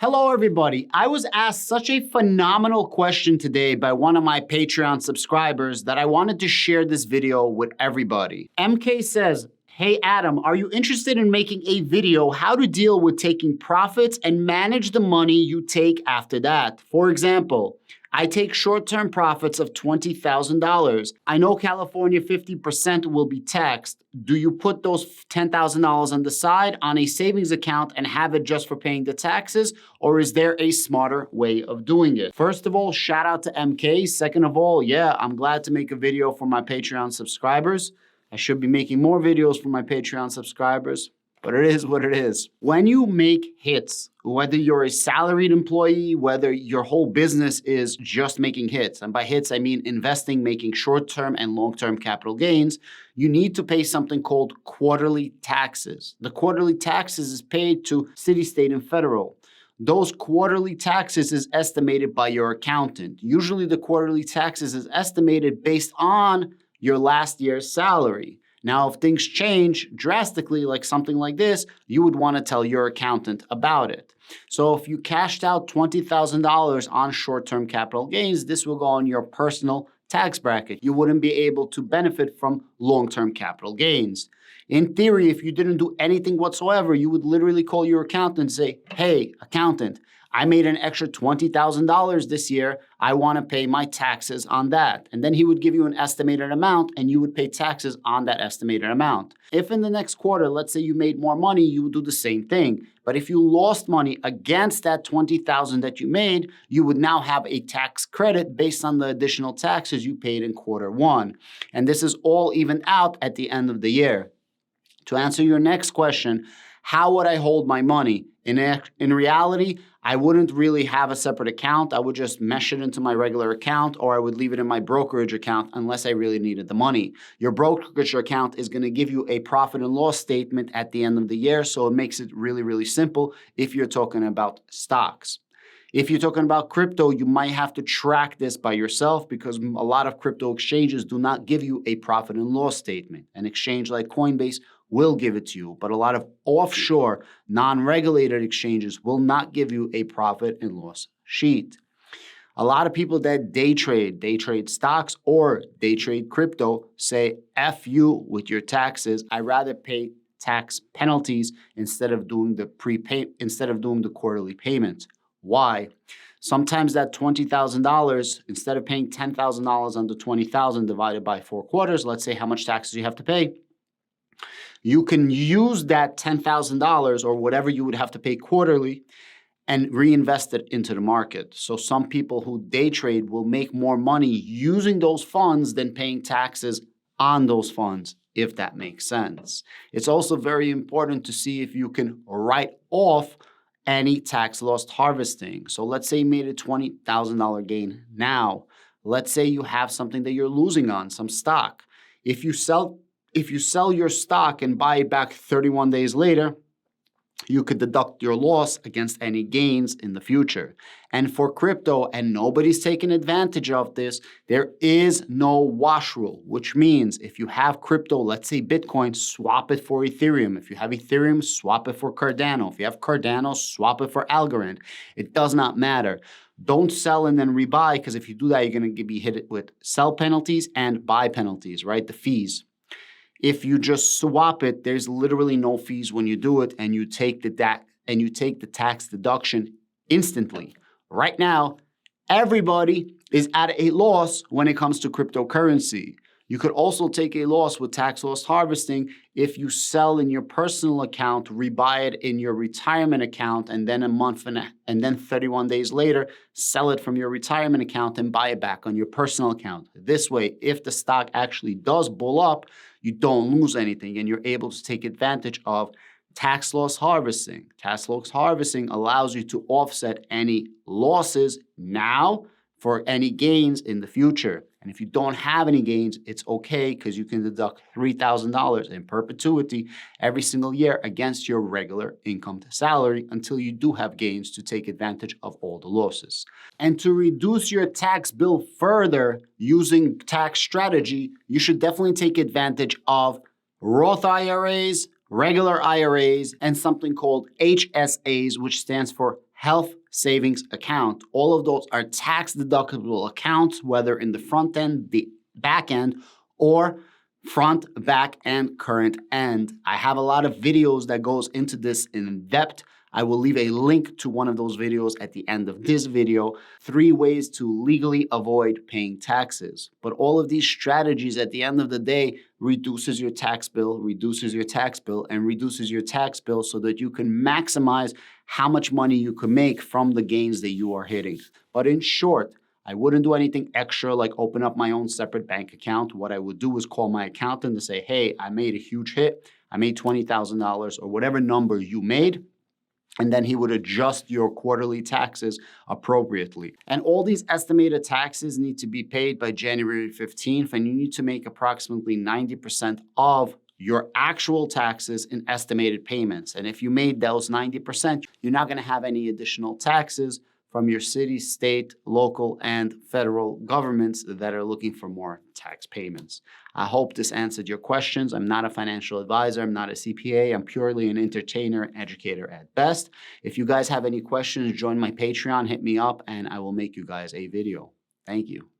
Hello, everybody. I was asked such a phenomenal question today by one of my Patreon subscribers that I wanted to share this video with everybody. MK says, "Hey Adam, are you interested in making a video how to deal with taking profits and manage the money you take after that? For example, I take short-term profits of $20,000. I know California 50% will be taxed. Do you put those $10,000 on the side on a savings account and have it just for paying the taxes? Or is there a smarter way of doing it?" First of all, shout out to MK. Second of all, yeah, I'm glad to make a video for my Patreon subscribers. I should be making more videos for my Patreon subscribers, but it is what it is. When you make hits, whether you're a salaried employee, whether your whole business is just making hits, and by hits, I mean investing, making short-term and long-term capital gains, you need to pay something called quarterly taxes. The quarterly taxes is paid to city, state, and federal. Those quarterly taxes is estimated by your accountant. Usually the quarterly taxes is estimated based on your last year's salary. Now, if things change drastically, like something like this, you would want to tell your accountant about it. So if you cashed out $20,000 on short-term capital gains, this will go on your personal tax bracket. You wouldn't be able to benefit from long-term capital gains. In theory, if you didn't do anything whatsoever, you would literally call your accountant and say, "Hey, accountant, I made an extra $20,000 this year. I want to pay my taxes on that." And then he would give you an estimated amount and you would pay taxes on that estimated amount. If in the next quarter, let's say you made more money, you would do the same thing. But if you lost money against that $20,000 that you made, you would now have a tax credit based on the additional taxes you paid in quarter one. And this is all evened out at the end of the year. To answer your next question, how would I hold my money? In reality, I wouldn't really have a separate account. I would just mesh it into my regular account, or I would leave it in my brokerage account unless I really needed the money. Your brokerage account is going to give you a profit and loss statement at the end of the year, so it makes it really, really simple if you're talking about stocks. If you're talking about crypto, you might have to track this by yourself because a lot of crypto exchanges do not give you a profit and loss statement. An exchange like Coinbase will give it to you, but a lot of offshore, non-regulated exchanges will not give you a profit and loss sheet. A lot of people that day trade stocks or day trade crypto say, "F you with your taxes. I rather pay tax penalties instead of doing the quarterly payments." Why? Sometimes that $20,000, instead of paying $10,000 on the $20,000 divided by 4 quarters, let's say how much taxes you have to pay, you can use that $10,000 or whatever you would have to pay quarterly and reinvest it into the market. So some people who day trade will make more money using those funds than paying taxes on those funds, if that makes sense. It's also very important to see if you can write off any tax loss harvesting. So let's say you made a $20,000 gain now. Let's say you have something that you're losing on, some stock. If you sell your stock and buy it back 31 days later, you could deduct your loss against any gains in the future. And for crypto, and nobody's taking advantage of this, there is no wash rule, which means if you have crypto, let's say Bitcoin, swap it for Ethereum. If you have Ethereum, swap it for Cardano. If you have Cardano, swap it for Algorand. It does not matter. Don't sell and then rebuy, because if you do that, you're going to be hit with sell penalties and buy penalties, right? The fees. If you just swap it, there's literally no fees when you do it, and you take the tax deduction instantly. Right now, everybody is at a loss when it comes to cryptocurrency. You could also take a loss with tax loss harvesting if you sell in your personal account, rebuy it in your retirement account, and then 31 days later, sell it from your retirement account and buy it back on your personal account. This way, if the stock actually does bull up, you don't lose anything and you're able to take advantage of tax loss harvesting. Tax loss harvesting allows you to offset any losses now for any gains in the future. And if you don't have any gains, it's okay because you can deduct $3,000 in perpetuity every single year against your regular income salary until you do have gains to take advantage of all the losses. And to reduce your tax bill further using tax strategy, you should definitely take advantage of Roth IRAs, regular IRAs, and something called HSAs, which stands for health savings account. All of those are tax deductible accounts, whether in the front end, the back end, or front, back, and current end. I have a lot of videos that goes into this in depth. I will leave a link to one of those videos at the end of this video. 3 ways to legally avoid paying taxes. But all of these strategies at the end of the day reduces your tax bill, reduces your tax bill, and reduces your tax bill so that you can maximize how much money you can make from the gains that you are hitting. But in short, I wouldn't do anything extra like open up my own separate bank account. What I would do is call my accountant to say, hey, I made a huge hit. I made $20,000 or whatever number you made. And then he would adjust your quarterly taxes appropriately. And all these estimated taxes need to be paid by January 15th, and you need to make approximately 90% of your actual taxes in estimated payments. And if you made those 90%, you're not gonna have any additional taxes from your city, state, local, and federal governments that are looking for more tax payments. I hope this answered your questions. I'm not a financial advisor. I'm not a CPA. I'm purely an entertainer and educator at best. If you guys have any questions, join my Patreon, hit me up, and I will make you guys a video. Thank you.